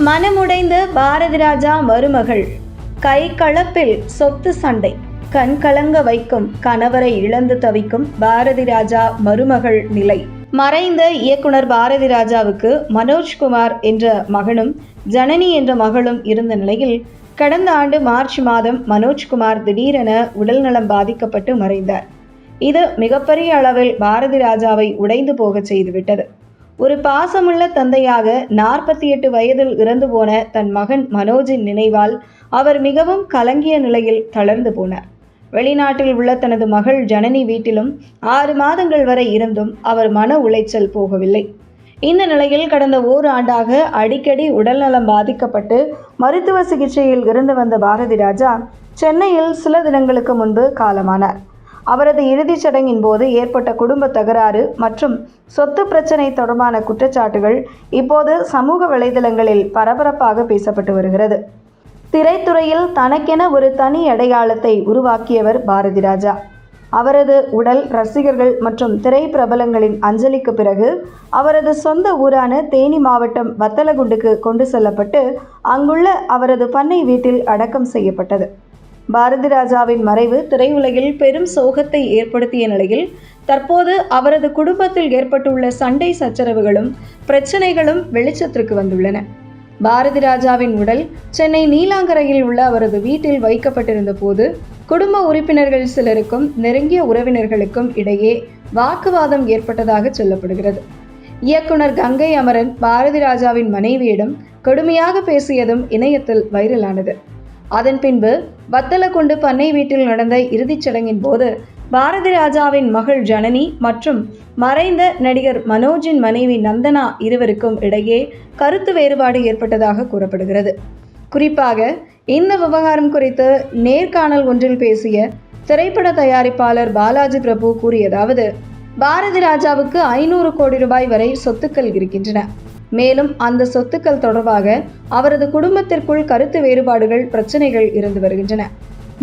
மனமுடைந்த பாரதி ராஜா மருமகள், கை கலப்பில் சொத்து சண்டை, கண் கலங்க வைக்கும் கணவரை இழந்து தவிக்கும் பாரதி ராஜா மருமகள் நிலை. மறைந்த இயக்குனர் பாரதி ராஜாவுக்கு மனோஜ்குமார் என்ற மகனும் ஜனனி என்ற மகளும் இருந்த நிலையில் கடந்த ஆண்டு மார்ச் மாதம் மனோஜ்குமார் திடீரென உடல்நலம் பாதிக்கப்பட்டு மறைந்தார். இது மிகப்பெரிய அளவில் பாரதி ராஜாவை உடைந்து போக செய்துவிட்டது. ஒரு பாசமுள்ள தந்தையாக 48 வயதில் இறந்து போன தன் மகன் மனோஜின் நினைவால் அவர் மிகவும் கலங்கிய நிலையில் தளர்ந்து போனார். வெளிநாட்டில் உள்ள தனது மகள் ஜனனி வீட்டிலும் 6 மாதங்கள் வரை இருந்தும் அவர் மன உளைச்சல் போகவில்லை. இந்த நிலையில் கடந்த ஓராண்டாக அடிக்கடி உடல்நலம் பாதிக்கப்பட்டு மருத்துவ சிகிச்சையில் இருந்து வந்த பாரதி ராஜா சென்னையில் சில தினங்களுக்கு முன்பு காலமானார். அவரது இறுதிச் சடங்கின் போது ஏற்பட்ட குடும்ப தகராறு மற்றும் சொத்து பிரச்சனை தொடர்பான குற்றச்சாட்டுகள் இப்போது சமூக வலைதளங்களில் பரபரப்பாக பேசப்பட்டு வருகிறது. திரைத்துறையில் தனக்கென ஒரு தனி அடையாளத்தை உருவாக்கியவர் பாரதி ராஜா. அவரது உடல் ரசிகர்கள் மற்றும் திரைப்பிரபலங்களின் அஞ்சலிக்கு பிறகு அவரது சொந்த ஊரான தேனி மாவட்டம் வத்தலகுண்டுக்கு கொண்டு செல்லப்பட்டு அங்குள்ள அவரது பண்ணை வீட்டில் அடக்கம் செய்யப்பட்டது. பாரதி ராஜாவின் மறைவு திரையுலகில் பெரும் சோகத்தை ஏற்படுத்திய நிலையில் தற்போது அவரது குடும்பத்தில் ஏற்பட்டுள்ள சண்டை சச்சரவுகளும் பிரச்சனைகளும் வெளிச்சத்திற்கு வந்துள்ளன. பாரதி ராஜாவின் உடல் சென்னை நீலாங்கரையில் உள்ள அவரது வீட்டில் வைக்கப்பட்டிருந்த போது குடும்ப உறுப்பினர்கள் சிலருக்கும் நெருங்கிய உறவினர்களுக்கும் இடையே வாக்குவாதம் ஏற்பட்டதாக சொல்லப்படுகிறது. இயக்குனர் கங்கை அமரன் பாரதி ராஜாவின் மனைவியிடம் கடுமையாக பேசியதும் இணையத்தில் வைரலானது. அதன் பின்பு வத்தலகுண்டு பண்ணை வீட்டில் நடந்த இறுதிச் சடங்கின் போது பாரதி ராஜாவின் மகள் ஜனனி மற்றும் மறைந்த நடிகர் மனோஜின் மனைவி நந்தனா இருவருக்கும் இடையே கருத்து வேறுபாடு ஏற்பட்டதாக கூறப்படுகிறது. குறிப்பாக இந்த விவகாரம் குறித்து நேர்காணல் ஒன்றில் பேசிய திரைப்பட தயாரிப்பாளர் பாலாஜி பிரபு கூறியதாவது: பாரதி ராஜாவுக்கு 500 கோடி ரூபாய் வரை சொத்துக்கள் இருக்கின்றன. மேலும் அந்த சொத்துக்கள் தொடர்பாக அவரது குடும்பத்திற்குள் கருத்து வேறுபாடுகள் பிரச்சனைகள் இருந்து வருகின்றன.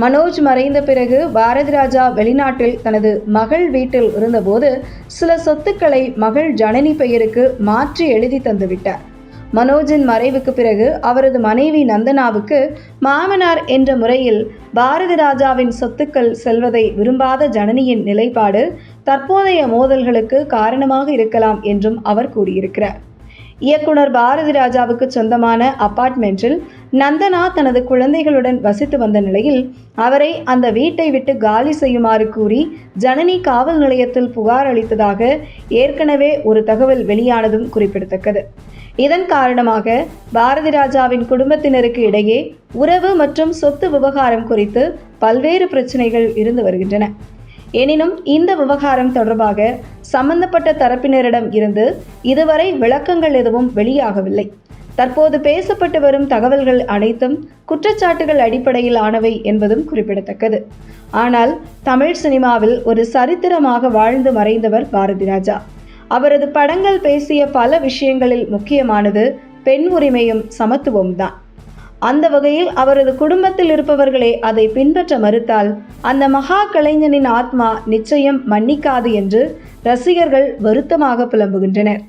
மனோஜ் மறைந்த பிறகு பாரதி ராஜா வெளிநாட்டில் தனது மகள் வீட்டில் இருந்தபோது சில சொத்துக்களை மகள் ஜனனி பெயருக்கு மாற்றி எழுதி தந்துவிட்டார். மனோஜின் மறைவுக்கு பிறகு அவரது மனைவி நந்தனாவுக்கு மாமனார் என்ற முறையில் பாரதி ராஜாவின் சொத்துக்கள் செல்வதை விரும்பாத ஜனனியின் நிலைப்பாடு தற்போதைய மோதல்களுக்கு காரணமாக இருக்கலாம் என்றும் அவர் கூறியிருக்கிறார். இயக்குனர் பாரதி ராஜாவுக்கு சொந்தமான அபார்ட்மெண்ட்டில் நந்தனா தனது குழந்தைகளுடன் வசித்து வந்த நிலையில் அவரை அந்த வீட்டை விட்டு காலி செய்யுமாறு கூறி ஜனனி காவல் நிலையத்தில் புகார் அளித்ததாக ஏற்கனவே ஒரு தகவல் வெளியானதும் குறிப்பிடத்தக்கது. இதன் காரணமாக பாரதி ராஜாவின் குடும்பத்தினருக்கு இடையே உறவு மற்றும் சொத்து விவகாரம் குறித்து பல்வேறு பிரச்சனைகள் இருந்து வருகின்றன. எனினும் இந்த விவகாரம் தொடர்பாக சம்பந்தப்பட்ட தரப்பினரிடம் இருந்து இதுவரை விளக்கங்கள் எதுவும் வெளியாகவில்லை. தற்போது பேசப்பட்டு வரும் தகவல்கள் அனைத்தும் குற்றச்சாட்டுகள் அடிப்படையில் ஆனவை என்பதும் குறிப்பிடத்தக்கது. ஆனால் தமிழ் சினிமாவில் ஒரு சரித்திரமாக வாழ்ந்து மறைந்தவர் பாரதி ராஜா. அவரது படங்கள் பேசிய பல விஷயங்களில் முக்கியமானது பெண் உரிமையும் சமத்துவம் தான். அந்த வகையில் அவரது குடும்பத்தில் இருப்பவர்களே அதை பின்பற்ற மறுத்தால் அந்த மகா கலைஞனின் ஆத்மா நிச்சயம் மன்னிக்காது என்று ரசிகர்கள் வருத்தமாக புலம்புகின்றனர்.